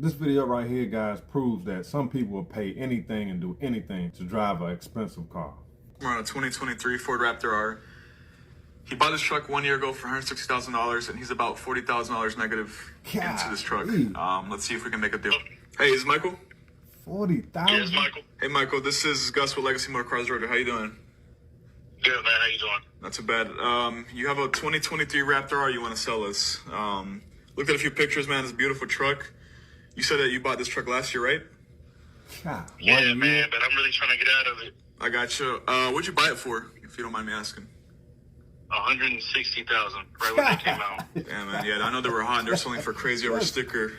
This video right here, guys, proves that some people will pay anything and do anything to drive an expensive car. We're on a 2023 Ford Raptor R. He bought this truck 1 year ago for $160,000, and he's about $40,000 negative into this truck. Let's see if we can make a deal. Hey, is Michael? 40,000. Yes, Michael. Hey, Michael. This is Gus with Legacy Motor Cars Rotor. How you doing? Good, man. How you doing? Not too bad. You have a 2023 Raptor R you want to sell us. Looked at a few pictures, man. It's a beautiful truck. You said that you bought this truck last year, right? Yeah, man, but I'm really trying to get out of it. I got you. What'd you buy it for, if you don't mind me asking? $160,000, right when they came out. Yeah, man. Yeah, I know they were hot. They're selling for crazy over sticker.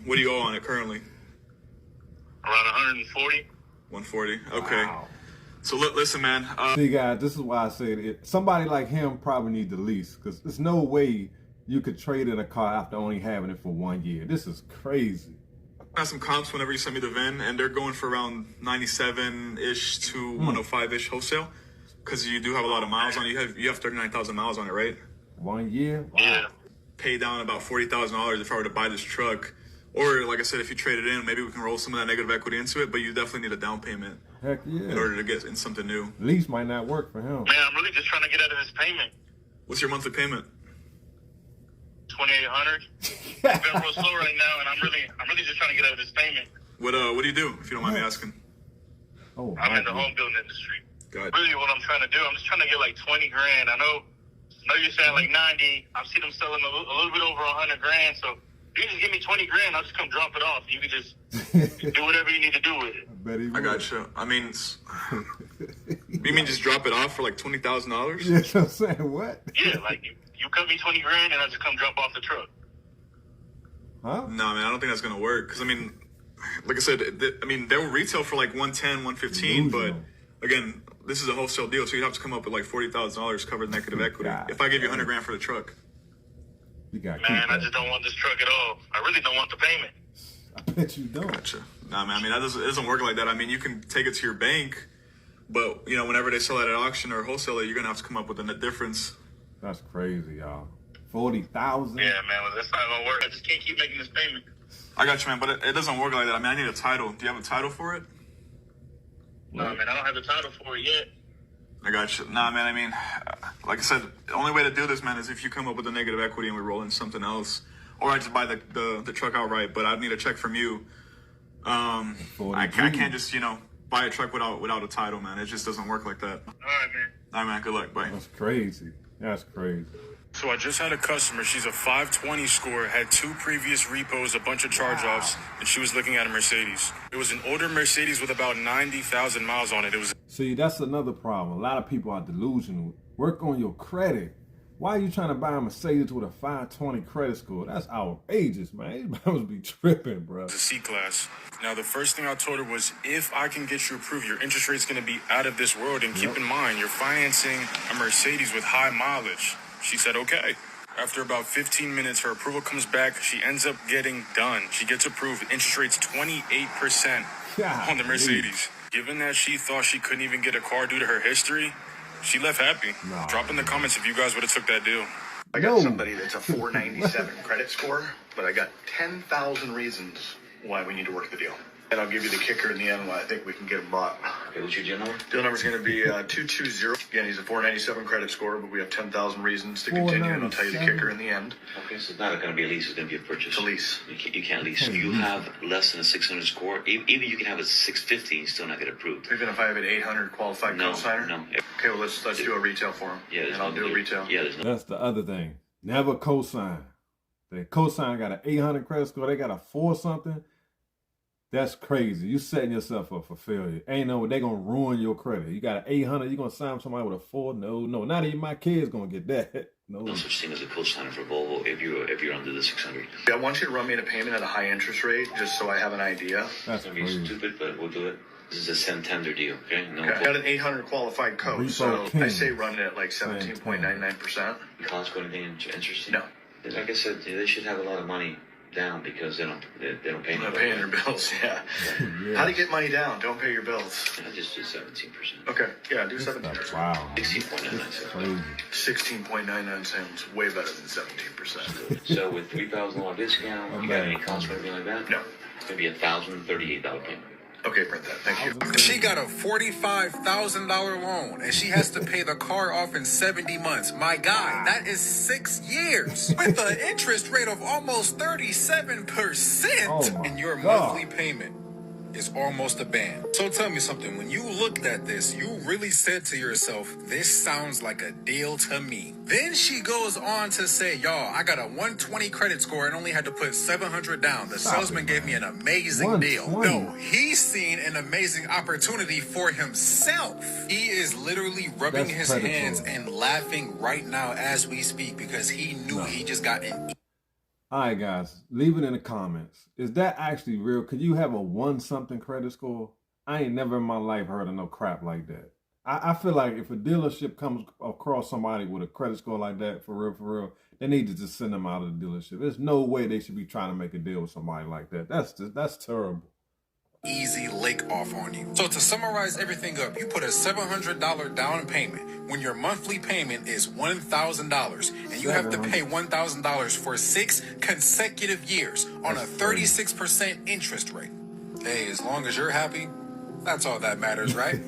What do you owe on it currently? Around 140. 140. Okay. Wow. So listen, man. See, guys, this is why I said it. Somebody like him probably need the lease, because there's no way you could trade in a car after only having it for 1 year. This is crazy. I have some comps whenever you send me the VIN, and they're going for around 97-ish to 105-ish wholesale, because you do have a lot of miles on it. You have 39,000 miles on it, right? 1 year? Wow. Yeah. Pay down about $40,000 if I were to buy this truck. Or, like I said, if you trade it in, maybe we can roll some of that negative equity into it, but you definitely need a down payment Heck yeah. in order to get in something new. Lease might not work for him. Man, I'm really just trying to get out of this payment. What's your monthly payment? 2,800. I've been real slow right now, and I'm really just trying to get out of this payment. What do you do, if you don't mind me asking? Oh, I'm in the home building industry. God. Really, what I'm trying to do, I'm just trying to get like 20 grand. I know you're saying like 90. I've seen them selling a little bit over 100 grand. So if you just give me 20 grand, I'll just come drop it off. You can just do whatever you need to do with it. I got you. I mean, you mean just drop it off for like $20,000? Yeah, so I'm saying what? Yeah, like you cut me 20 grand and I just come drop off the truck. Huh? No, man, I don't think that's gonna work. Because I mean, like I said, they will retail for like 110, 115, but again, this is a wholesale deal, so you'd have to come up with like $40,000 cover the negative equity. If I give you 100 grand for the truck. You got Man, I just don't want this truck at all. I really don't want the payment. I bet you don't. Gotcha. Nah, man, I mean, it doesn't work like that. I mean, you can take it to your bank, but, you know, whenever they sell it at auction or wholesale, you're going to have to come up with a net difference. That's crazy, y'all. 40,000? Yeah, man, well, that's not going to work. I just can't keep making this payment. I got you, man, but it doesn't work like that. I mean, I need a title. Do you have a title for it? No, man, I don't have the title for it yet. I got you. Nah, man, I mean, like I said, the only way to do this, man, is if you come up with a negative equity and we roll in something else. Or I just buy the truck outright, but I'd need a check from you. I can't just, buy a truck without a title, man. It just doesn't work like that. All right, man. All right, man, good luck. Bye. That's crazy. That's crazy. So I just had a customer. She's a 520 score, had 2 previous repos, a bunch of charge-offs, and she was looking at a Mercedes. It was an older Mercedes with about 90,000 miles on it. See, that's another problem. A lot of people are delusional. Work on your credit. Why are you trying to buy a Mercedes with a 520 credit score? That's outrageous, man. These must be tripping, bro. It's a C-Class. Now, the first thing I told her was, if I can get you approved, your interest rate's going to be out of this world. And keep in mind, you're financing a Mercedes with high mileage. She said, okay. After about 15 minutes, her approval comes back. She ends up getting done. She gets approved. Interest rate's 28% on the Mercedes. Given that she thought she couldn't even get a car due to her history, she left happy. Drop in the comments if you guys would have took that deal. I got somebody that's a 497 credit score, but I got 10,000 reasons why we need to work the deal. And I'll give you the kicker in the end why I think we can get him bought. Okay, what's your deal number? Deal number's going to be 220. Again, he's a 497 credit score, but we have 10,000 reasons to continue, and I'll tell you the kicker in the end. Okay, so it's not going to be a lease, it's going to be a purchase. It's a lease. You can't lease. You have less than a 600 score. Even you can have a 650 and still not get approved. Even if I have an 800 qualified cosigner? No. Okay, well, let's do a retail for him. Yeah, and I'll do a retail. Yeah, That's the other thing. Never cosign. The cosign got an 800 credit score. They got a 4 something. That's crazy. You setting yourself up for failure. Ain't no, they gonna ruin your credit. You got an 800, you gonna sign somebody with a 4? No. Not even my kids gonna get that. No such thing as a co-signer for Volvo if you're under the 600. Yeah, I want you to run me a payment at a high interest rate, just so I have an idea. That's gonna be stupid, but we'll do it. This is a Santander deal, okay? No. I got an 800 qualified code, so I say run it at like 17.99%. You can't score anything interesting? No. Like I said, they should have a lot of money down because they don't pay I'm no not paying your bills, yeah. Yeah. How to get money down? Don't pay your bills. I just do 17%. Okay, yeah, do 17%. Wow. 16.99. Crazy. 16.99 sounds way better than 17%. So with $3,000 discount, you got any costs or anything like that? No. It's gonna be $1,038 payment. Okay, print that. Thank you. She got a $45,000 loan and she has to pay the car off in 70 months. My guy, that is 6 years with an interest rate of almost 37%. Oh my and your God. monthly payment is almost a band. So tell me something. When you looked at this, you really said to yourself, this sounds like a deal to me. Then she goes on to say, y'all, I got a 120 credit score and only had to put $700 down. The salesman gave me an amazing deal. 120. No, he's seen an amazing opportunity for himself. He is literally rubbing That's his predatory. hands and laughing right now as we speak because he knew he just got an All right, guys, leave it in the comments. Is that actually real? Could you have a 1-something credit score? I ain't never in my life heard of no crap like that. I feel like if a dealership comes across somebody with a credit score like that, for real, they need to just send them out of the dealership. There's no way they should be trying to make a deal with somebody like that. That's terrible. easy lake off on you. So to summarize everything up, you put a $700 down payment when your monthly payment is $1,000 and you have to pay $1,000 for 6 consecutive years on a 36% interest rate. Hey, as long as you're happy, that's all that matters, right?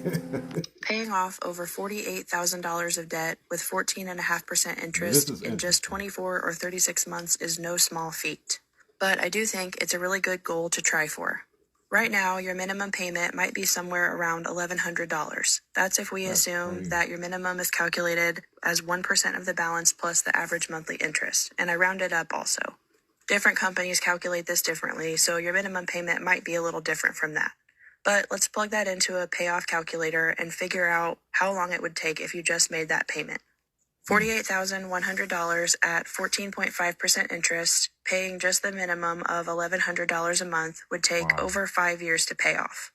Paying off over $48,000 of debt with 14.5% interest in just 24 or 36 months is no small feat. But I do think it's a really good goal to try for. Right now, your minimum payment might be somewhere around $1,100. That's if we assume that your minimum is calculated as 1% of the balance plus the average monthly interest. And I rounded up also. Different companies calculate this differently, so your minimum payment might be a little different from that. But let's plug that into a payoff calculator and figure out how long it would take if you just made that payment. $48,100 at 14.5% interest, paying just the minimum of $1,100 a month would take over 5 years to pay off.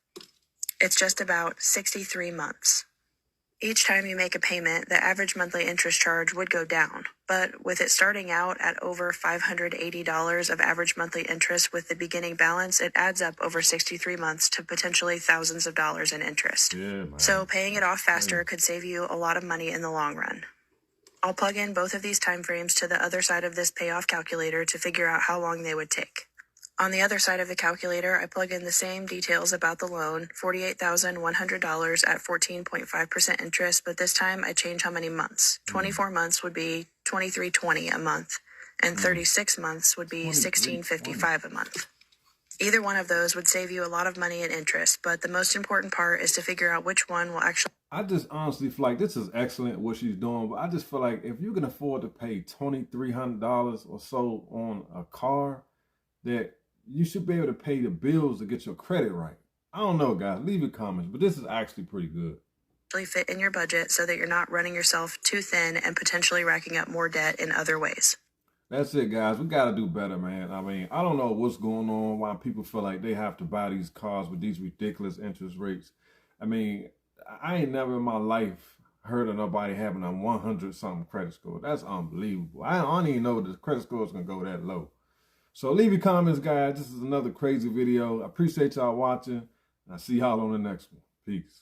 It's just about 63 months. Each time you make a payment, the average monthly interest charge would go down. But with it starting out at over $580 of average monthly interest with the beginning balance, it adds up over 63 months to potentially thousands of dollars in interest. So paying it off faster could save you a lot of money in the long run. I'll plug in both of these timeframes to the other side of this payoff calculator to figure out how long they would take. On the other side of the calculator, I plug in the same details about the loan, $48,100 at 14.5% interest, but this time I change how many months. 24 months would be $2,320 a month, and 36 months would be $1,655 a month. Either one of those would save you a lot of money in interest, but the most important part is to figure out which one will actually... I just honestly feel like this is excellent what she's doing, but I just feel like if you can afford to pay $2,300 or so on a car, that you should be able to pay the bills to get your credit right. I don't know, guys. Leave your comments, but this is actually pretty good. fit in your budget so that you're not running yourself too thin and potentially racking up more debt in other ways. That's it, guys. We got to do better, man. I mean, I don't know what's going on, why people feel like they have to buy these cars with these ridiculous interest rates. I mean, I ain't never in my life heard of nobody having a 100-something credit score. That's unbelievable. I don't even know the credit score is going to go that low. So leave your comments, guys. This is another crazy video. I appreciate y'all watching. I'll see y'all on the next one. Peace.